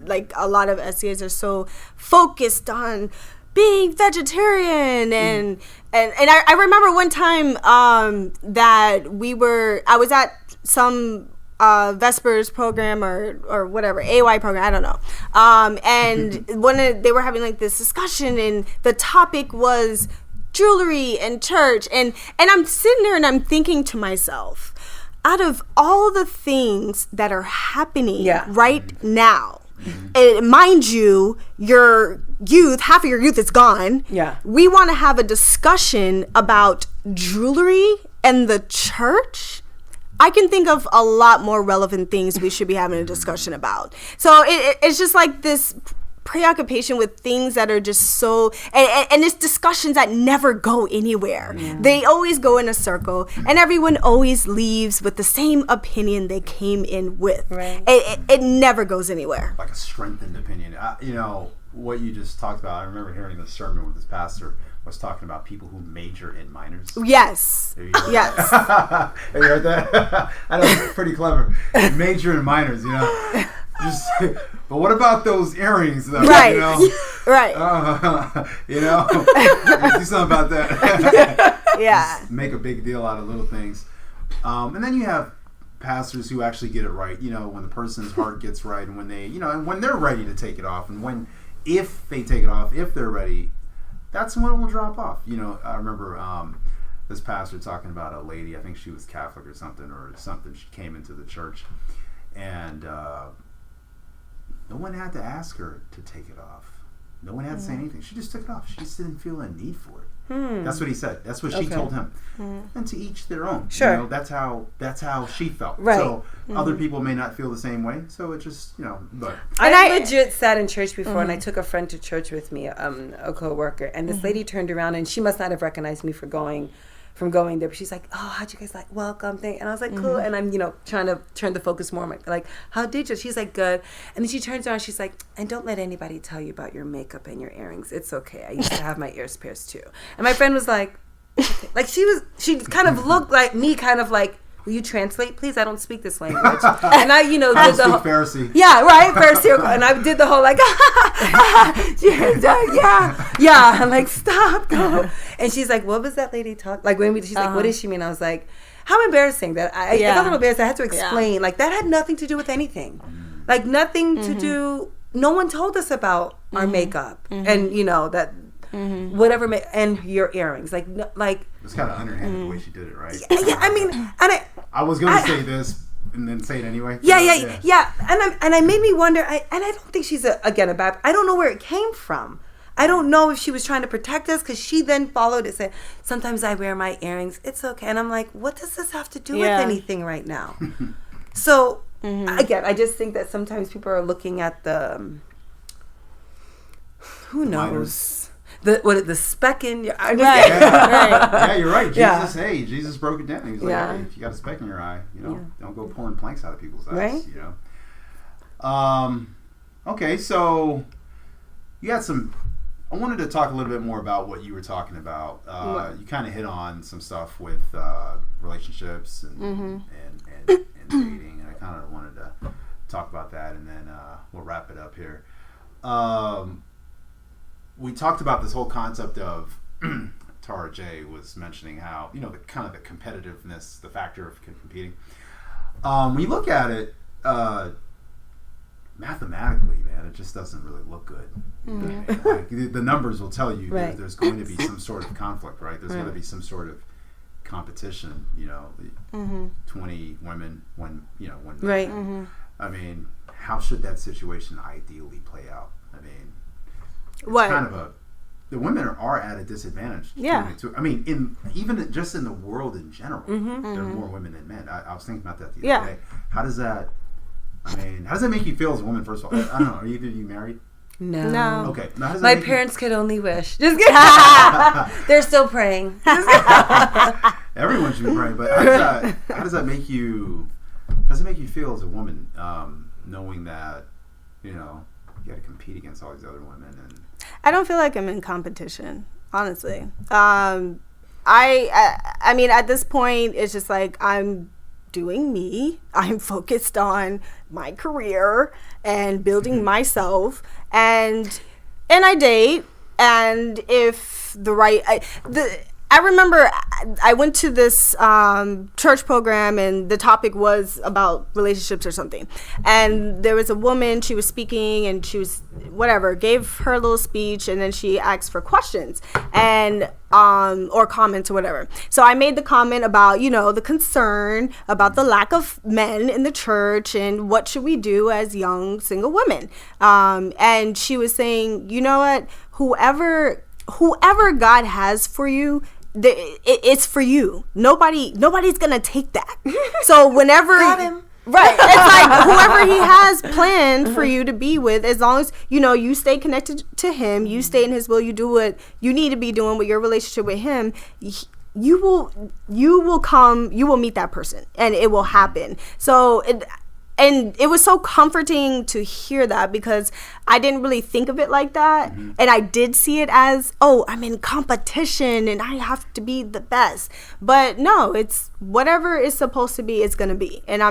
C: like a lot of SCAs are so focused on being vegetarian and I remember one time that I was at some Vespers program or whatever, AY program, I don't know, and they were having like this discussion, and the topic was jewelry and church, and I'm sitting there and I'm thinking to myself, out of all the things that are happening right now, and mind you, half of your youth is gone. Yeah, we want to have a discussion about jewelry and the church. I can think of a lot more relevant things we should be having a discussion about. So it's just like this preoccupation with things that are just so, and it's discussions that never go anywhere. They always go in a circle, and everyone always leaves with the same opinion they came in with. Right. It never goes anywhere.
A: Like a strengthened opinion. What you just talked about, I remember hearing the sermon with this pastor was talking about people who major in minors.
C: Yes. Yes.
A: Have you heard that? I know, it's pretty clever. Major in minors, but what about those earrings, though?
C: Right. Right.
A: Do something about that.
C: Yeah.
A: Just make a big deal out of little things. And then you have pastors who actually get it right. When the person's heart gets right, and when they, and when they're ready to take it off, and if they take it off, if they're ready, that's when it will drop off. I remember this pastor talking about a lady, I think she was Catholic or something. She came into the church, and no one had to ask her to take it off. No one had to say anything. She just took it off. She just didn't feel a need for it. That's what he said. That's what she told him. And to each their own.
B: Sure.
A: That's how she felt.
B: Right.
A: So other people may not feel the same way. So it just, but.
B: I legit sat in church before, and I took a friend to church with me, a co-worker, and this lady turned around, and she must not have recognized me from going there. But she's like, oh, how'd you guys like welcome thing? And I was like, cool. And I'm, trying to turn the focus more on my, like, how did you? She's like, good. And then she turns around, she's like, and don't let anybody tell you about your makeup and your earrings. It's okay. I used to have my ears pierced too. And my friend was like, she kind of looked like me, kind of like, will you translate, please? I don't speak this language. And I, did the whole
A: Pharisee.
B: Yeah, right, Pharisee. And I did the whole like, yeah. I'm like, stop, no. And she's like, what was that lady talk? Like she's like, what does she mean? I was like, how embarrassing that I felt a little embarrassed. I had to explain. Like that had nothing to do with anything. Like nothing to do. No one told us about our makeup and that. Whatever, and your earrings, like
A: it's kind of underhanded the way she did it, right?
B: Yeah. I mean, and
A: I was gonna say this and then say it anyway.
B: Yeah. And I made me wonder. I don't think she's a bad. I don't know where it came from. I don't know if she was trying to protect us, because she then followed it, said, sometimes I wear my earrings. It's okay. And I'm like, what does this have to do with anything right now? So again, I just think that sometimes people are looking at the who knows. The speck in your eye.
C: Right.
A: Yeah, you're right. Jesus broke it down. He's like, hey, if you got a speck in your eye, don't go pouring planks out of people's eyes.
B: Right.
A: Okay, so you had some. I wanted to talk a little bit more about what you were talking about. You kind of hit on some stuff with relationships and dating, and I kind of wanted to talk about that, and then we'll wrap it up here. We talked about this whole concept of Atarah J was mentioning how the kind of the competitiveness, the factor of competing. When you look at it mathematically, man, it just doesn't really look good. Like, the numbers will tell you there's going to be some sort of conflict, right? There's going to be some sort of competition. 20 women, one man. I mean, how should that situation ideally play out? I mean. It's kind of the women are at a disadvantage.
C: Yeah.
A: I mean, even just in the world in general, there are more women than men. I was thinking about that the other day. How does that make you feel as a woman, first of all? I don't know. Are either of you married?
B: No.
A: Okay.
B: My parents could only wish. Just kidding. They're still praying.
A: Everyone should be praying. But how does that make you? How does it make you feel as a woman, knowing that you got to compete against all these other women? And
C: I don't feel like I'm in competition, honestly. I mean, at this point, it's just like I'm doing me. I'm focused on my career and building myself, and I date. And if the right, I remember I went to this church program, and the topic was about relationships or something. And there was a woman, she was speaking, and she was, gave her a little speech, and then she asked for questions and or comments or whatever. So I made the comment about, the concern about the lack of men in the church and what should we do as young single women. And she was saying, you know what, whoever God has for you, it's for you. Nobody's gonna take that. So whenever
B: Got him.
C: Right, it's like whoever he has planned for you to be with, as long as you stay connected to him, you stay in his will, you do what you need to be doing with your relationship with him, you will meet that person, and it will happen. So it was so comforting to hear that, because I didn't really think of it like that. And I did see it as, I'm in competition and I have to be the best. But no, it's whatever is supposed to be, it's going to be. And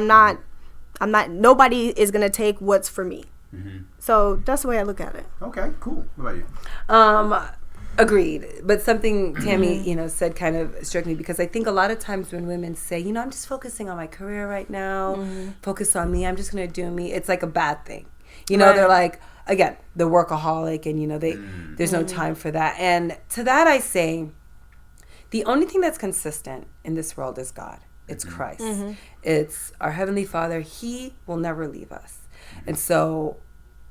C: nobody is going to take what's for me. So that's the way I look at it.
A: Okay, cool. What about you?
B: Agreed. But something Tammy, said kind of struck me, because I think a lot of times when women say, I'm just focusing on my career right now, focus on me, I'm just going to do me, it's like a bad thing. They're like, again, the workaholic, and, there's no time for that. And to that I say, the only thing that's consistent in this world is God. It's Christ. It's our Heavenly Father. He will never leave us. And so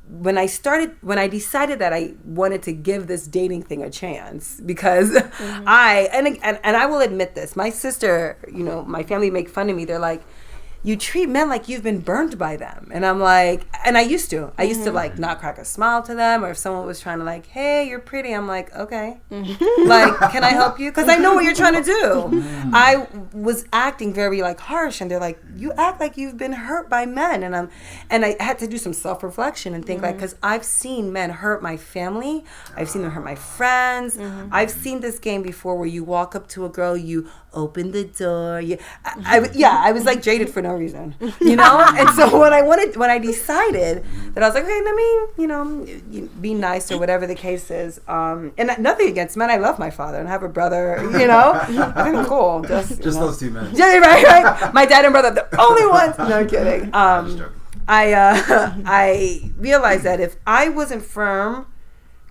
B: when I decided that I wanted to give this dating thing a chance, because I will admit this, my sister, my family make fun of me. They're like, you treat men like you've been burned by them. And I'm like, and I used to like not crack a smile to them, or if someone was trying to like, hey, you're pretty, I'm like, okay, like, can I help you? Because I know what you're trying to do. I was acting very like harsh, and they're like, you act like you've been hurt by men, and I had to do some self-reflection and think like, because I've seen men hurt my family, I've seen them hurt my friends, I've seen this game before where you walk up to a girl, you open the door, I was like jaded for no reason, you know. And so when I decided that I was like, okay, let me, you know, be nice or whatever the case is, and nothing against men, I love my father and I have a brother, you know. I think I'm cool, just
A: those two men.
B: Yeah, right. My dad and brother, the only ones. No, I'm kidding. I realized that if I wasn't firm,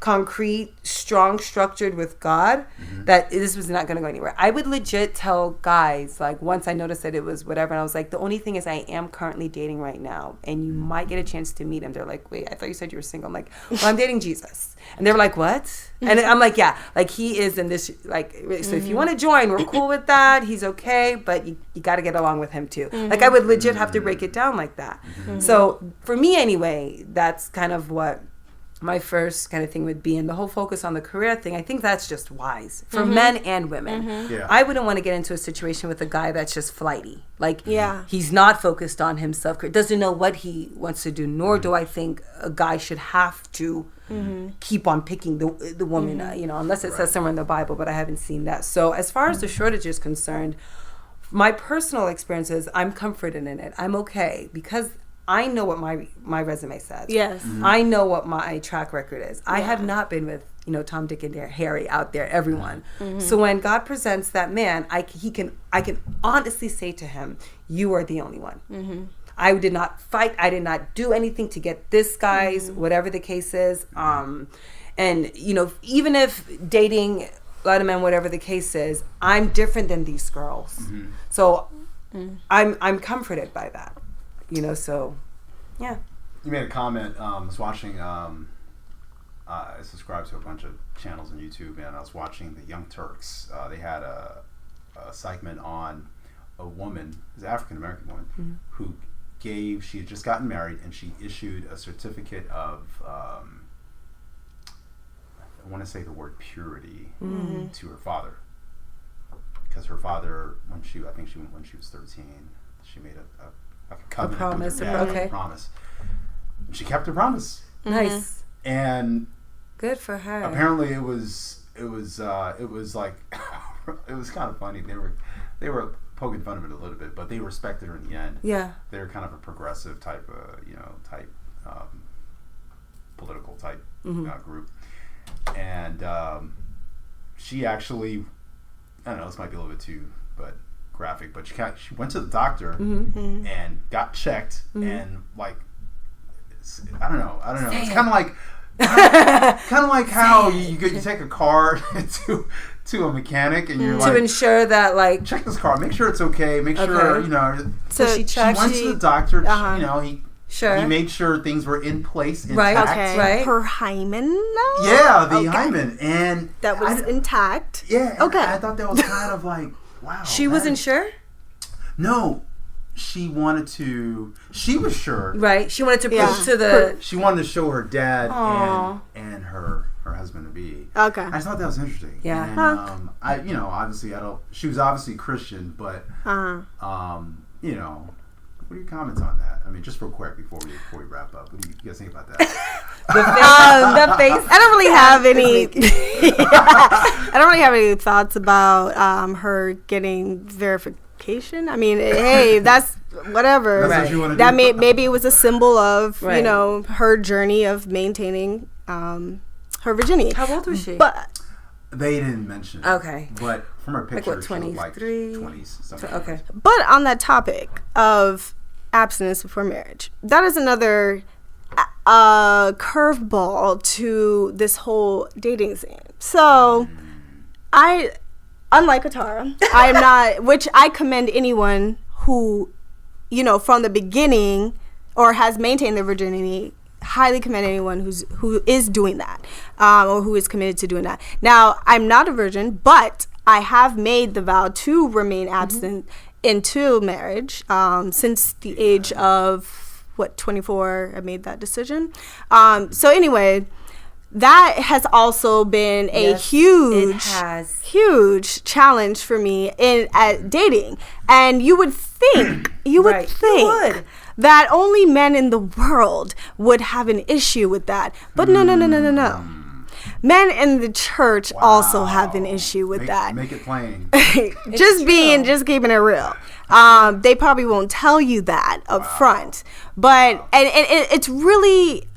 B: concrete, strong, structured with God, that this was not going to go anywhere. I would legit tell guys, like, once I noticed that it was whatever, and I was like, the only thing is I am currently dating right now, and you might get a chance to meet him. They're like, wait, I thought you said you were single. I'm like, well, I'm dating Jesus. And they were like, what? And I'm like, yeah, like, he is in this, like, so if you want to join, we're cool with that. He's okay, but you got to get along with him too. Like, I would legit have to break it down like that. So for me anyway, that's kind of what my first kind of thing would be. And the whole focus on the career thing, I think that's just wise for men and women. Yeah. I wouldn't want to get into a situation with a guy that's just flighty. Like, he's not focused on himself, doesn't know what he wants to do, nor do I think a guy should have to keep on picking the woman, you know, unless it says somewhere in the Bible, but I haven't seen that. So as far as the shortage is concerned, my personal experience is I'm comforted in it. I'm okay because I know what my resume says. Yes. I know what my track record is. I have not been with, you know, Tom, Dick, and Harry out there, everyone. So when God presents that man, I can honestly say to him, you are the only one. I did not fight. I did not do anything to get this guy's, whatever the case is. And, you know, even if dating a lot of men, whatever the case is, I'm different than these girls. So I'm comforted by that. You know, so, yeah.
A: You made a comment. I was watching, I subscribe to a bunch of channels on YouTube, and I was watching the Young Turks. They had a segment on a woman, an African-American woman, who she had just gotten married, and she issued a certificate of, I want to say the word purity to her father. Because her father, when she was 13, she made a covenant,
B: promise.
A: A promise. And she kept her promise.
B: Nice.
A: And
B: good for her.
A: Apparently, it was like it was kind of funny. They were poking fun of it a little bit, but they respected her in the end. Yeah. They're kind of a progressive type, political type group, and she actually, I don't know, this might be a little bit too, but graphic, but she went to the doctor and got checked, and like, I don't know. It's kind of like how you take a car to a mechanic, and you're like,
B: to ensure that, like,
A: check this car, make sure it's okay, make sure, you know.
B: So she checked.
A: She went to the doctor. You know, he made sure things were in place, intact.
B: Right. Okay. Right.
C: Her hymen.
A: Yeah, the hymen, and
C: that was intact.
A: Yeah. Okay. I thought that was kind of like, wow.
B: She wasn't sure?
A: No. She was sure.
B: Right. She wanted to prove to the...
A: She wanted to show her dad and her husband to be. Okay. I just thought that was interesting. Yeah. And, obviously she was obviously Christian, but, you know, what are your comments on that? I mean, just real quick before we wrap up, what do you guys think about that?
C: The face. I don't really have any. I don't really have any thoughts about her getting verification. I mean, hey, that's whatever. That's what you want to do. Maybe it was a symbol of you know, her journey of maintaining her virginity.
B: How old was she?
C: But
A: they didn't mention it. Okay. But from her picture,
B: like what, 23?
A: 20s, something.
B: Okay.
C: But on that topic of abstinence before marriage, that is another curveball to this whole dating scene. So, unlike Atarah, I am not, which I commend anyone who, you know, from the beginning or has maintained their virginity. Highly commend anyone who is doing that, or who is committed to doing that. Now, I'm not a virgin, but I have made the vow to remain abstinent into marriage since the age of 24. I made that decision. So anyway, that has also been a huge challenge for me at dating. And you would think that only men in the world would have an issue with that. But no. Men in the church also have an issue with that.
A: Make it plain.
C: Just keeping it real. They probably won't tell you that up front, but and it's really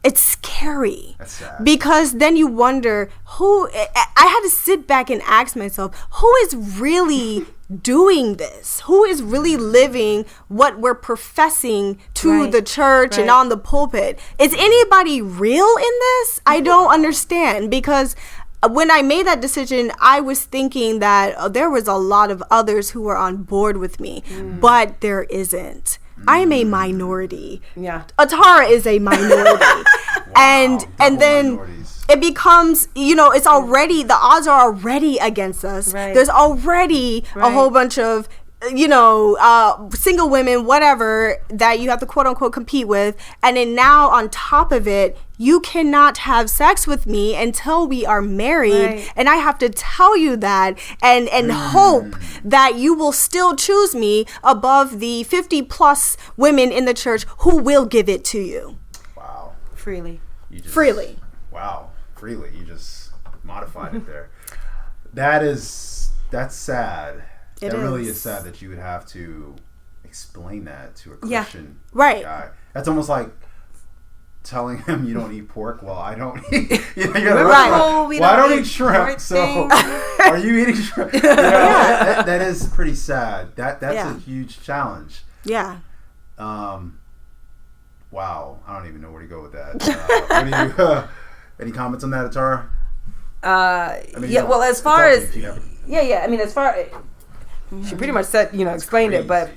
C: it's scary.
A: That's sad.
C: Because then you wonder I had to sit back and ask myself, who is really doing this? Who is really living what we're professing to the church and on the pulpit? Is anybody real in this? I don't understand, because when I made that decision, I was thinking that there was a lot of others who were on board with me, but there isn't. I am a minority.
B: Yeah.
C: Atarah is a minority. and then it becomes, it's already, the odds are already against us.
B: Right.
C: There's already a whole bunch of single women, whatever, that you have to quote unquote compete with. And then now on top of it, you cannot have sex with me until we are married.
B: Right.
C: And I have to tell you that and hope that you will still choose me above the 50 plus women in the church who will give it to you.
A: Wow.
B: Freely.
C: Freely.
A: Wow. Freely. You just modified it there. That's sad. It really is sad that you would have to explain that to a Christian guy. That's almost like telling him you don't eat pork. Well, I don't eat. You're like, I don't eat shrimp. So, are you eating shrimp? That is pretty sad. That's a huge challenge.
C: Yeah.
A: Wow. I don't even know where to go with that. Any comments on that, Atarah?
B: Well, as far as she pretty much said, explained it, but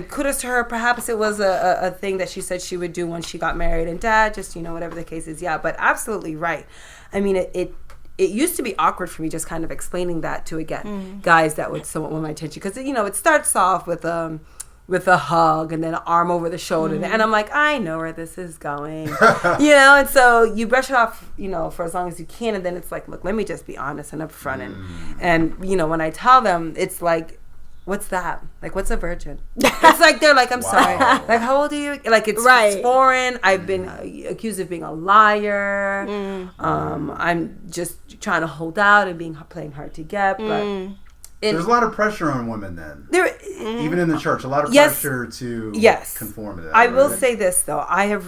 B: kudos to her. Perhaps it was a thing that she said she would do when she got married, and dad, just, whatever the case is. Yeah, but absolutely right. I mean, it used to be awkward for me just kind of explaining that to, guys that would somewhat want my attention. Because, it starts off with a hug and then an arm over the shoulder. And I'm like, I know where this is going. And so you brush it off, for as long as you can. And then it's like, look, let me just be honest and upfront. And when I tell them, it's like, what's that? Like, what's a virgin? It's like, they're like, I'm sorry. Like, how old are you? Like, it's foreign. I've been accused of being a liar. I'm just trying to hold out and playing hard to get. But
A: there's a lot of pressure on women then. Even in the church, a lot of pressure to conform to that.
B: I will say this, though. I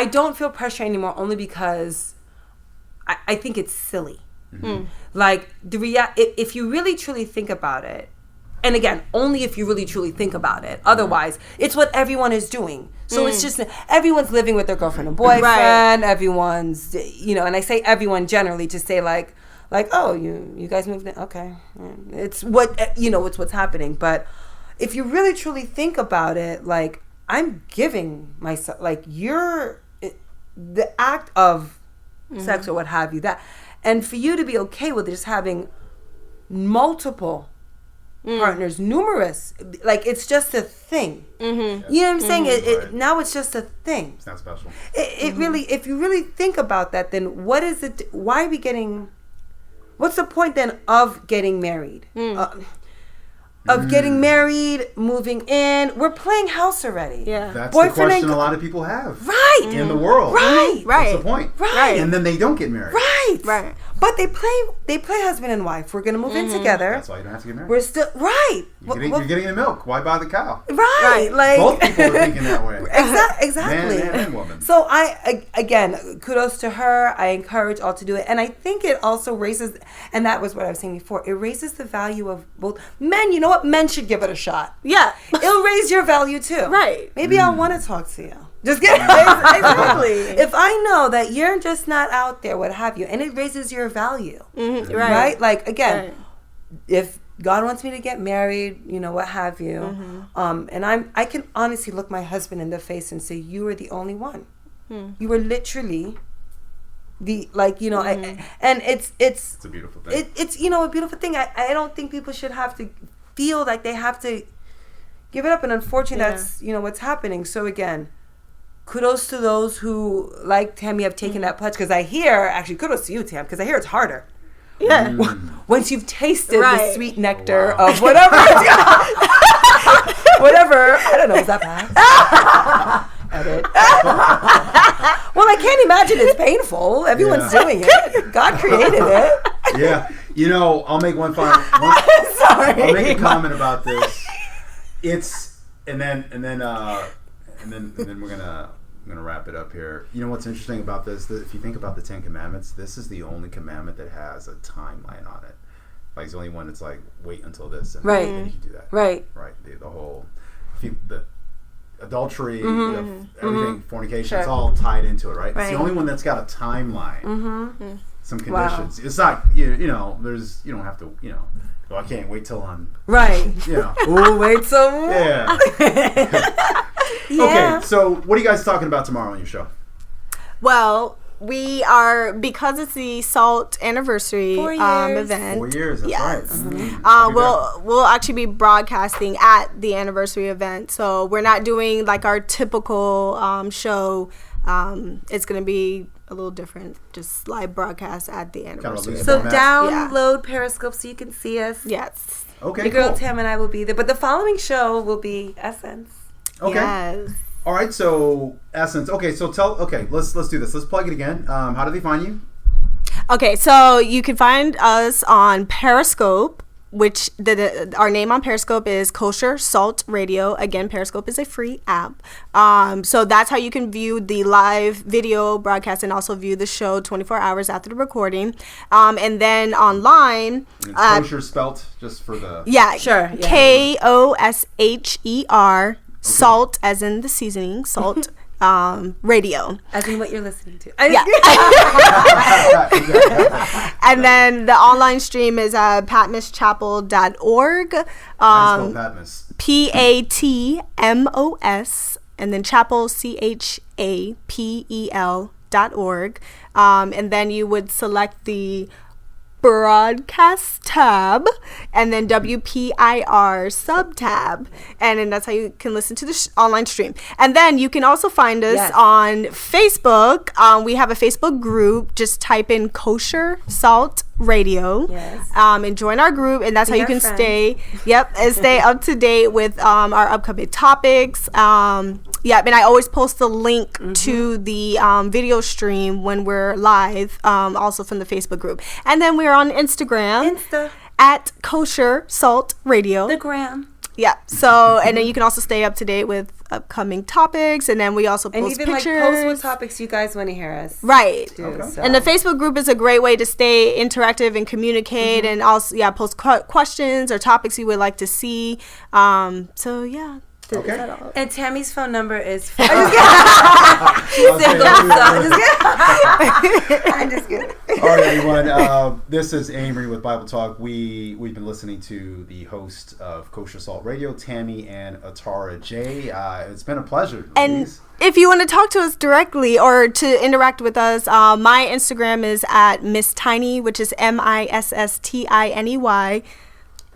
B: don't feel pressure anymore, only because I think it's silly. Like, if you really truly think about it, and again, only if you really truly think about it. Otherwise, it's what everyone is doing. So it's just, everyone's living with their girlfriend and boyfriend. Everyone's, and I say everyone generally to say like, oh, you guys moved in? Okay. It's it's what's happening. But if you really truly think about it, like, I'm giving myself, like, the act of sex or what have you, that, and for you to be okay with just having multiple partners, numerous, like, it's just a thing. You know what I'm saying? Now it's just a thing.
A: It's not special.
B: It really, if you really think about that, then what is it? Why are we getting? What's the point then of getting married? Of getting married, moving in. We're playing house already.
C: Yeah.
A: That's the question a lot of people have.
B: Right.
A: In the world.
B: Right.
A: That's the point.
B: Right.
A: And then they don't get married.
B: Right.
C: Right.
B: But they play husband and wife. We're going to move in together.
A: That's why you don't have to get married.
B: We're still, right.
A: You're getting the milk. Why buy the cow?
B: Right. Like,
A: both people are thinking that way.
B: Exactly.
A: Man and woman.
B: So again, kudos to her. I encourage all to do it. And I think it also raises, and that was what I was saying before, it raises the value of both men. You know what? Men should give it a shot.
C: Yeah.
B: It'll raise your value too.
C: Right.
B: Maybe I'll want to talk to you. Just kidding.
C: Exactly.
B: If I know that you're just not out there, what have you, and it raises your value. Right? Like, again, if God wants me to get married, what have you, and I can honestly look my husband in the face and say, you are the only one. You were literally the like you know and it's
A: a beautiful thing.
B: It's you know a beautiful thing. I don't think people should have to feel like they have to give it up, and unfortunately that's you know what's happening. So again, kudos to those who like Tammy have taken that pledge, because I hear actually kudos to you, Tam, because I hear it's harder.
C: Yeah.
B: Once you've tasted the sweet nectar
A: Wow.
B: of whatever whatever, I don't know, is that bad? Edit. Well, I can't imagine it's painful. Everyone's doing it. God created it.
A: Yeah. You know, I'll make one final.
B: Sorry.
A: I'll make a comment about this. It's and then we're gonna wrap it up here. You know what's interesting about this? If you think about the 10 Commandments, this is the only commandment that has a timeline on it. Like it's the only one that's like wait until this, and then you can do that.
B: Right.
A: The whole the adultery, everything, fornication, it's all tied into it, right? It's the only one that's got a timeline, some conditions. It's not you know. There's you don't have to you know. Well, I can't wait till I'm
B: right.
A: You know.
B: Ooh, wait some more.
A: Yeah. Okay, so what are you guys talking about tomorrow on your show?
C: Well, we are, because it's the SALT anniversary event.
A: 4 years, that's right.
C: We'll actually be broadcasting at the anniversary event. So we're not doing like our typical show. It's going to be a little different, just live broadcast at the anniversary.
B: So download Periscope so you can see us.
C: Yes.
A: Okay,
B: Your girl Tam and I will be there. But the following show will be Essence.
A: Okay.
C: Yes.
A: All right, so Essence. Okay, so let's do this. Let's plug it again. How do they find you?
C: Okay, so you can find us on Periscope, which our name on Periscope is Kosher Salt Radio. Again, Periscope is a free app. So that's how you can view the live video broadcast and also view the show 24 hours after the recording. And then online...
A: Kosher spelt, just for the...
C: Yeah,
B: sure.
C: Yeah. Kosher, salt as in the seasoning, salt, radio.
B: As in what you're listening to.
C: Yeah. And then the online stream is patmoschapel.org.
A: Patmos.
C: Patmos, and then chapel, chapel.org. And then you would select the broadcast tab and then WPIR sub tab, and then that's how you can listen to the online stream. And then you can also find us on Facebook. We have a Facebook group. Just type in Kosher Salt Radio, and join our group, and that's how you can stay up to date with our upcoming topics. And I always post the link to the video stream when we're live, also from the Facebook group. And then we're on Instagram at Kosher Salt Radio.
B: The gram.
C: Yeah. So, and then you can also stay up to date with upcoming topics, and then we also post
B: even
C: pictures.
B: Like post what topics you guys want to hear us.
C: Right.
B: So.
C: And the Facebook group is a great way to stay interactive and communicate, and also post questions or topics you would like to see. So yeah.
A: Okay.
B: And Tammy's phone number is. I'm just kidding.
A: All right, everyone. This is Amory with Bible Talk. We've been listening to the host of Kosher Salt Radio, Tammy and Atarah J. It's been a pleasure.
C: And
A: ladies.
C: If you want to talk to us directly or to interact with us, my Instagram is at Miss Tiny, which is MISSTINEY.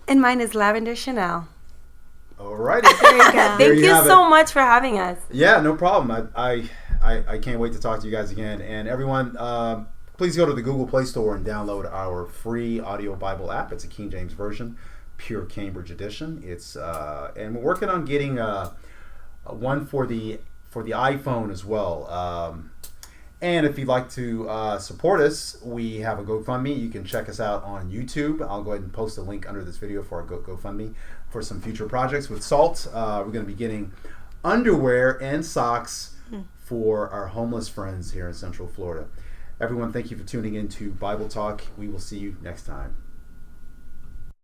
B: And mine is Lavender Chanel.
A: All right.
C: There you go.
B: Thank you so much for having us.
A: Yeah, no problem. I can't wait to talk to you guys again. And everyone, please go to the Google Play Store and download our free audio Bible app. It's a King James version, pure Cambridge edition. It's and we're working on getting one for the iPhone as well. And if you'd like to support us, we have a GoFundMe. You can check us out on YouTube. I'll go ahead and post a link under this video for our GoFundMe for some future projects with Salt. We're going to be getting underwear and socks for our homeless friends here in Central Florida. Everyone, thank you for tuning in to Bible Talk. We will see you next time.